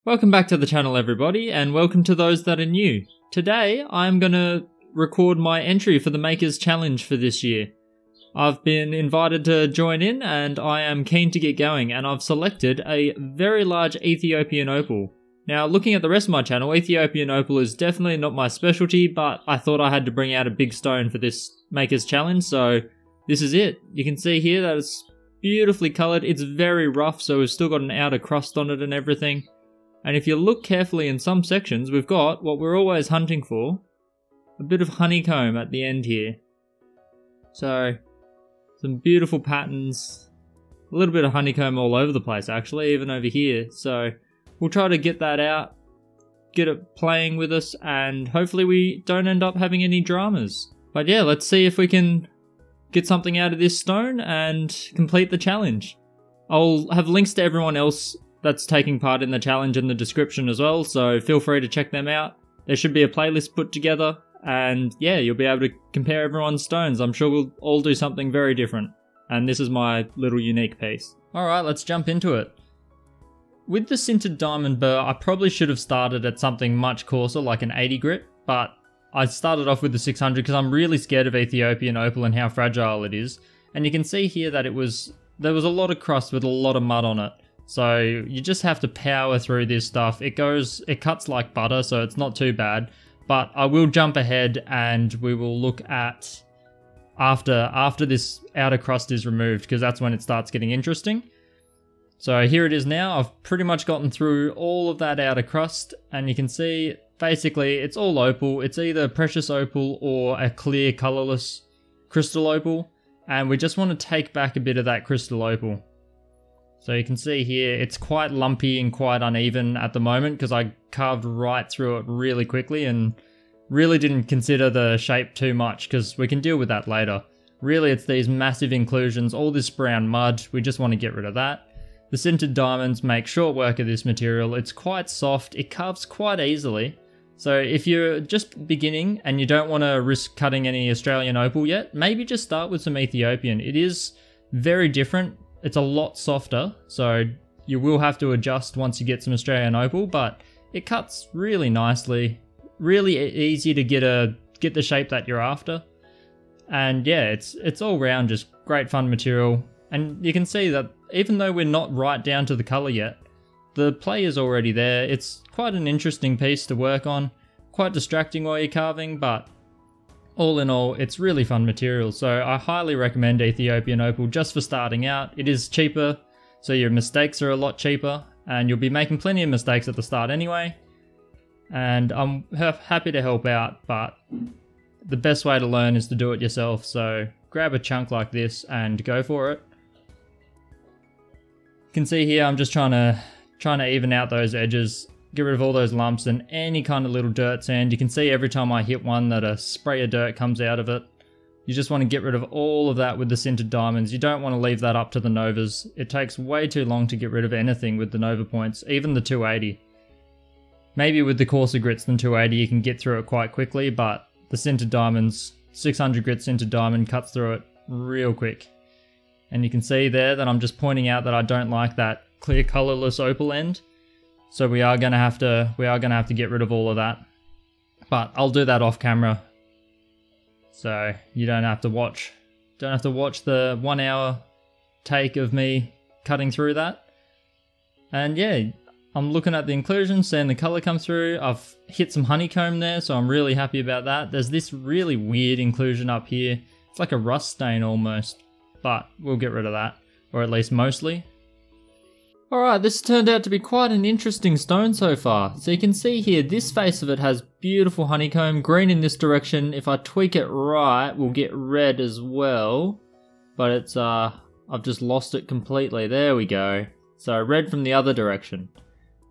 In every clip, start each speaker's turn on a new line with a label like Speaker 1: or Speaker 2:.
Speaker 1: Welcome back to the channel everybody, and welcome to those that are new. Today I'm going to record my entry for the Makers Challenge for this year. I've been invited to join in and I am keen to get going, and I've selected a very large Ethiopian opal. Now, looking at the rest of my channel, Ethiopian opal is definitely not my specialty, but I thought I had to bring out a big stone for this Makers Challenge, so this is it. You can see here that it's beautifully coloured. It's very rough, so we've still got an outer crust on it and everything. And if you look carefully in some sections, we've got what we're always hunting for, a bit of honeycomb at the end here. So, some beautiful patterns, a little bit of honeycomb all over the place actually, even over here. So, we'll try to get that out, get it playing with us, and hopefully we don't end up having any dramas. But yeah, let's see if we can get something out of this stone and complete the challenge. I'll have links to everyone else that's taking part in the challenge in the description as well, so feel free to check them out. There should be a playlist put together, and yeah, you'll be able to compare everyone's stones. I'm sure we'll all do something very different, and this is my little unique piece. Alright, let's jump into it. With the sintered diamond burr, I probably should have started at something much coarser, like an 80 grit, but I started off with the 600 because I'm really scared of Ethiopian opal and how fragile it is. And you can see here that there was a lot of crust with a lot of mud on it. So you just have to power through this stuff. It cuts like butter, so it's not too bad. But I will jump ahead and we will look at after this outer crust is removed, because that's when it starts getting interesting. So here it is now. I've pretty much gotten through all of that outer crust, and you can see basically it's all opal. It's either precious opal or a clear colourless crystal opal, and we just want to take back a bit of that crystal opal. So you can see here, it's quite lumpy and quite uneven at the moment because I carved right through it really quickly and really didn't consider the shape too much because we can deal with that later. Really, it's these massive inclusions, all this brown mud, we just want to get rid of that. The sintered diamonds make short work of this material. It's quite soft, it carves quite easily. So if you're just beginning and you don't want to risk cutting any Australian opal yet, maybe just start with some Ethiopian. It is very different. It's a lot softer, so you will have to adjust once you get some Australian opal, but it cuts really nicely, really easy to get the shape that you're after. And yeah, it's all round just great fun material. And you can see that even though we're not right down to the colour yet, the play is already there. It's quite an interesting piece to work on, quite distracting while you're carving, but all in all, it's really fun material, so I highly recommend Ethiopian opal just for starting out. It is cheaper, so your mistakes are a lot cheaper, and you'll be making plenty of mistakes at the start anyway. And I'm happy to help out, but the best way to learn is to do it yourself, so grab a chunk like this and go for it. You can see here I'm just trying to even out those edges. Get rid of all those lumps and any kind of little dirt sand. You can see every time I hit one that a spray of dirt comes out of it. You just want to get rid of all of that with the sintered diamonds. You don't want to leave that up to the novas. It takes way too long to get rid of anything with the nova points, even the 280. Maybe with the coarser grits than 280 you can get through it quite quickly, but the sintered diamonds, 600 grit sintered diamond cuts through it real quick. And you can see there that I'm just pointing out that I don't like that clear colourless opal end. So we are gonna have to get rid of all of that, but I'll do that off camera, so you don't have to watch the 1 hour take of me cutting through that. And yeah, I'm looking at the inclusions, seeing the color come through. I've hit some honeycomb there, so I'm really happy about that. There's this really weird inclusion up here. It's like a rust stain almost, but we'll get rid of that, or at least mostly. Alright, this turned out to be quite an interesting stone so far. So you can see here, this face of it has beautiful honeycomb, green in this direction. If I tweak it right, we'll get red as well. But it's, I've just lost it completely. There we go. So red from the other direction.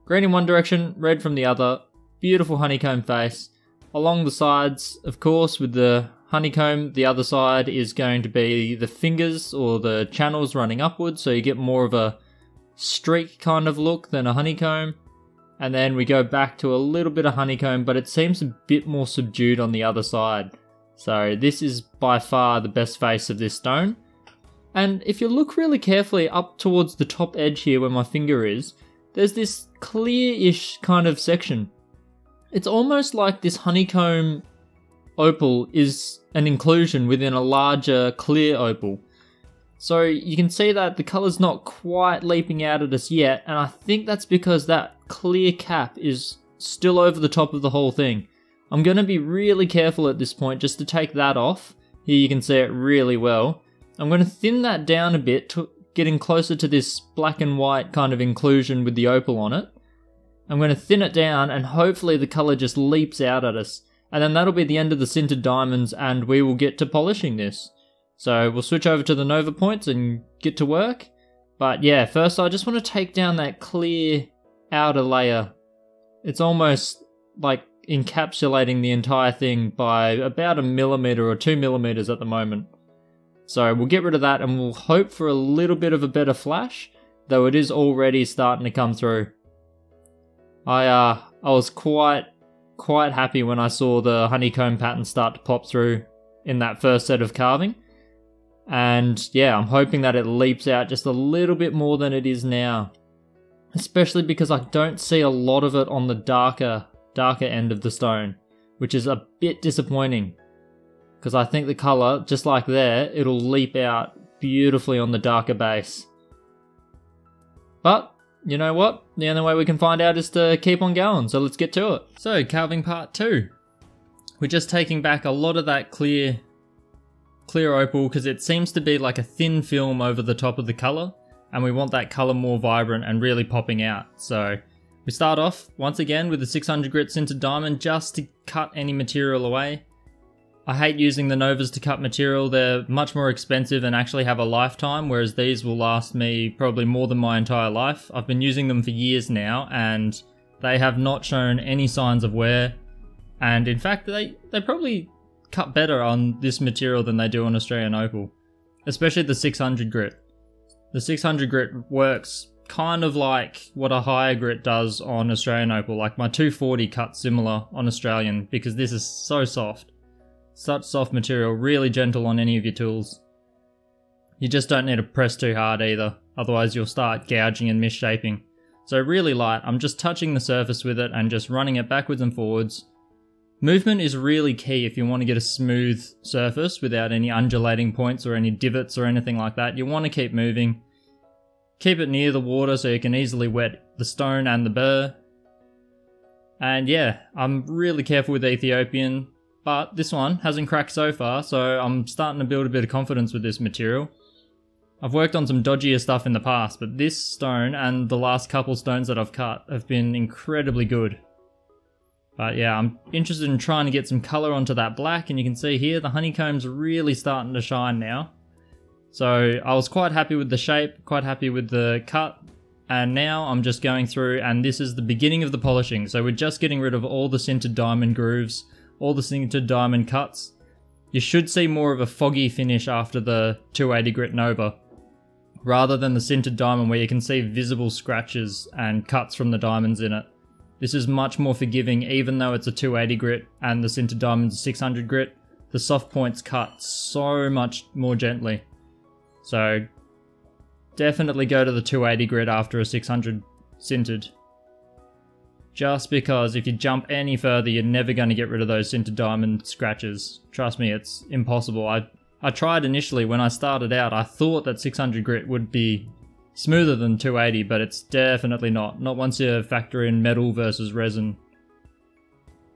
Speaker 1: Green in one direction, red from the other. Beautiful honeycomb face. Along the sides, of course, with the honeycomb, the other side is going to be the fingers or the channels running upwards. So you get more of a streak kind of look than a honeycomb, and then we go back to a little bit of honeycomb, but it seems a bit more subdued on the other side. So this is by far the best face of this stone. And if you look really carefully up towards the top edge here where my finger is, there's this clear-ish kind of section. It's almost like this honeycomb opal is an inclusion within a larger clear opal. So you can see that the colour's not quite leaping out at us yet, and I think that's because that clear cap is still over the top of the whole thing. I'm going to be really careful at this point just to take that off. Here you can see it really well. I'm going to thin that down a bit to getting closer to this black and white kind of inclusion with the opal on it. I'm going to thin it down and hopefully the colour just leaps out at us. And then that'll be the end of the sintered diamonds and we will get to polishing this. So we'll switch over to the Nova points and get to work. But yeah, first I just want to take down that clear outer layer. It's almost like encapsulating the entire thing by about 1 millimeter or 2 millimeters at the moment. So we'll get rid of that and we'll hope for a little bit of a better flash, though it is already starting to come through. I was quite happy when I saw the honeycomb pattern start to pop through in that first set of carving. And yeah, I'm hoping that it leaps out just a little bit more than it is now. Especially because I don't see a lot of it on the darker end of the stone, which is a bit disappointing. Because I think the colour, just like there, it'll leap out beautifully on the darker base. But, you know what? The only way we can find out is to keep on going, so let's get to it. So, carving part 2. We're just taking back a lot of that clear opal because it seems to be like a thin film over the top of the colour, and we want that colour more vibrant and really popping out. So we start off once again with the 600 grit sintered diamond just to cut any material away. I hate using the Novas to cut material, they're much more expensive and actually have a lifetime, whereas these will last me probably more than my entire life. I've been using them for years now and they have not shown any signs of wear, and in fact they probably cut better on this material than they do on Australian opal, especially the 600 grit. The 600 grit works kind of like what a higher grit does on Australian opal, like my 240 cuts similar on Australian because this is so soft. Such soft material, really gentle on any of your tools. You just don't need to press too hard either, otherwise you'll start gouging and misshaping. So really light, I'm just touching the surface with it and just running it backwards and forwards. Movement is really key if you want to get a smooth surface without any undulating points or any divots or anything like that. You want to keep moving. Keep it near the water so you can easily wet the stone and the burr. And yeah, I'm really careful with Ethiopian. But this one hasn't cracked so far, so I'm starting to build a bit of confidence with this material. I've worked on some dodgier stuff in the past, but this stone and the last couple stones that I've cut have been incredibly good. But yeah, I'm interested in trying to get some colour onto that black, and you can see here the honeycomb's really starting to shine now. So I was quite happy with the shape, quite happy with the cut, and now I'm just going through and this is the beginning of the polishing. So we're just getting rid of all the sintered diamond grooves, all the sintered diamond cuts. You should see more of a foggy finish after the 280 grit Nova, rather than the sintered diamond where you can see visible scratches and cuts from the diamonds in it. This is much more forgiving even though it's a 280 grit and the sintered diamond's a 600 grit. The soft points cut so much more gently. So definitely go to the 280 grit after a 600 sintered. Just because if you jump any further, you're never going to get rid of those sintered diamond scratches. Trust me, it's impossible. I tried initially when I started out, I thought that 600 grit would be smoother than 280, but it's definitely not. Not once you factor in metal versus resin.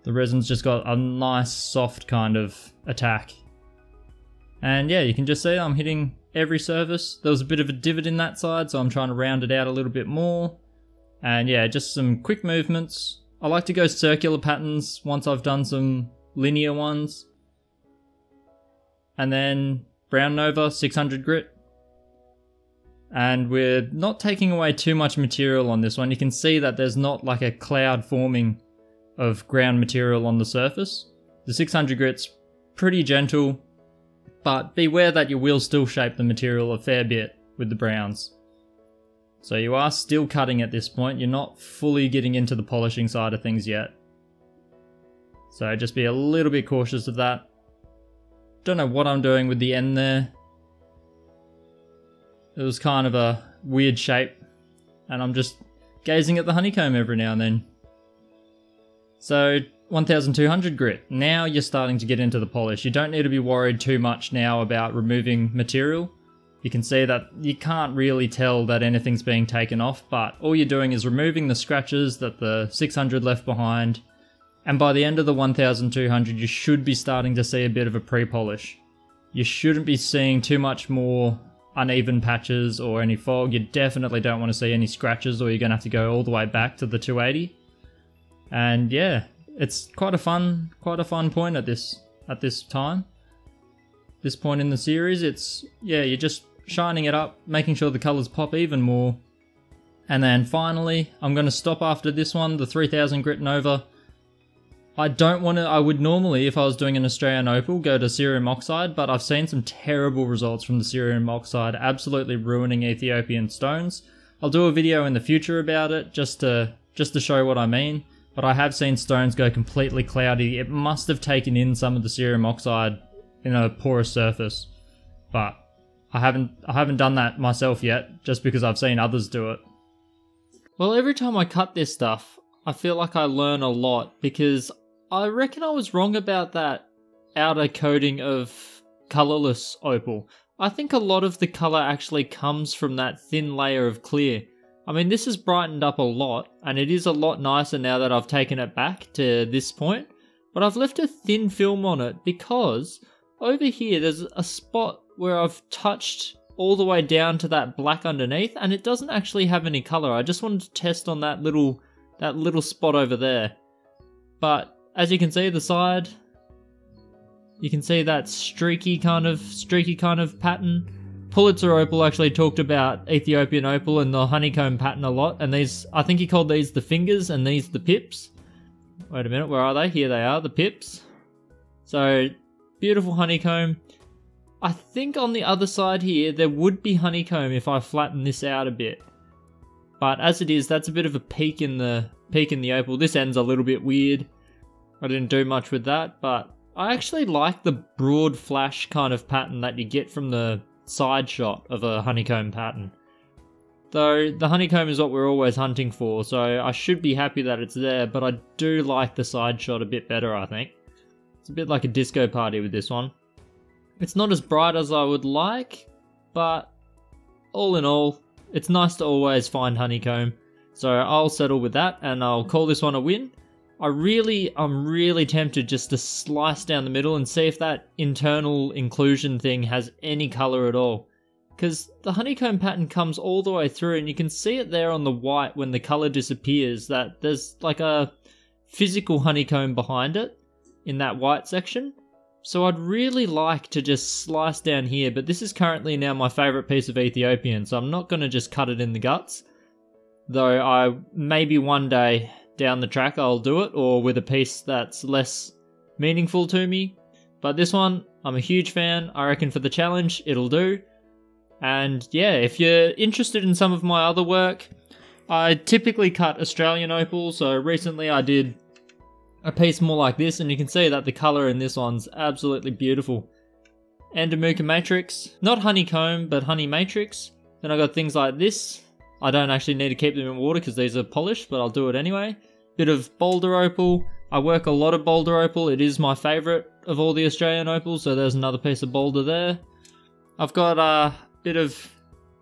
Speaker 1: The resin's just got a nice soft kind of attack. And yeah, you can just see I'm hitting every surface. There was a bit of a divot in that side, so I'm trying to round it out a little bit more. And yeah, just some quick movements. I like to go circular patterns once I've done some linear ones. And then brown Nova, 600 grit. And we're not taking away too much material on this one. You can see that there's not like a cloud forming of ground material on the surface. The 600 grit's pretty gentle, but beware that you will still shape the material a fair bit with the browns. So you are still cutting at this point, you're not fully getting into the polishing side of things yet. So just be a little bit cautious of that. Don't know what I'm doing with the end there. It was kind of a weird shape, and I'm just gazing at the honeycomb every now and then. So 1200 grit. Now you're starting to get into the polish. You don't need to be worried too much now about removing material. You can see that you can't really tell that anything's being taken off, but all you're doing is removing the scratches that the 600 left behind. And by the end of the 1200, you should be starting to see a bit of a pre-polish. You shouldn't be seeing too much more uneven patches or any fog. You definitely don't want to see any scratches, or you're going to have to go all the way back to the 280. And yeah, it's quite a fun point at this time. This point in the series, you're just shining it up, making sure the colours pop even more. And then finally, I'm going to stop after this one, the 3000 grit Nova. I would normally, if I was doing an Australian Opal, go to cerium oxide, but I've seen some terrible results from the cerium oxide, absolutely ruining Ethiopian stones. I'll do a video in the future about it, just to show what I mean, but I have seen stones go completely cloudy. It must have taken in some of the cerium oxide in a porous surface, but I haven't done that myself yet, just because I've seen others do it. Well, every time I cut this stuff, I feel like I learn a lot, because I reckon I was wrong about that outer coating of colourless opal. I think a lot of the colour actually comes from that thin layer of clear. I mean, this has brightened up a lot, and it is a lot nicer now that I've taken it back to this point, but I've left a thin film on it because over here there's a spot where I've touched all the way down to that black underneath, and it doesn't actually have any colour. I just wanted to test on that little spot over there. But as you can see, the side, you can see that streaky kind of pattern. Pulitzer Opal actually talked about Ethiopian Opal and the honeycomb pattern a lot, and these, I think he called these the fingers and these the pips. Wait a minute, where are they? Here they are, the pips. So, beautiful honeycomb. I think on the other side here, there would be honeycomb if I flatten this out a bit. But as it is, that's a bit of a peak in the opal. This end's a little bit weird. I didn't do much with that, but I actually like the broad flash kind of pattern that you get from the side shot of a honeycomb pattern. Though the honeycomb is what we're always hunting for, so I should be happy that it's there, but I do like the side shot a bit better, I think. It's a bit like a disco party with this one. It's not as bright as I would like, but all in all, it's nice to always find honeycomb. So I'll settle with that, and I'll call this one a win. I'm really tempted just to slice down the middle and see if that internal inclusion thing has any colour at all. Because the honeycomb pattern comes all the way through, and you can see it there on the white when the colour disappears, that there's like a physical honeycomb behind it in that white section. So I'd really like to just slice down here, but this is currently now my favourite piece of Ethiopian, so I'm not going to just cut it in the guts. Though maybe one day down the track I'll do it, or with a piece that's less meaningful to me. But this one, I'm a huge fan. I reckon for the challenge, it'll do. And yeah, if you're interested in some of my other work, I typically cut Australian opal, so recently I did a piece more like this, and you can see that the colour in this one's absolutely beautiful. Endomuka matrix, not honeycomb, but honey matrix. Then I got things like this. I don't actually need to keep them in water because these are polished, but I'll do it anyway. Bit of boulder opal. I work a lot of boulder opal. It is my favourite of all the Australian opals, so there's another piece of boulder there. I've got a bit of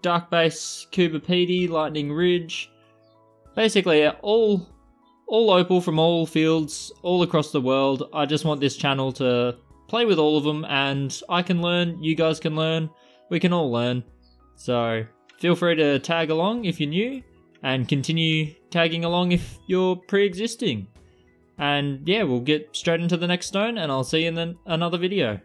Speaker 1: dark base Cuba Pedy, Lightning Ridge. Basically, all opal from all fields, all across the world. I just want this channel to play with all of them, and I can learn, you guys can learn, we can all learn. So feel free to tag along if you're new, and continue tagging along if you're pre-existing. And yeah, we'll get straight into the next stone, and I'll see you in another video.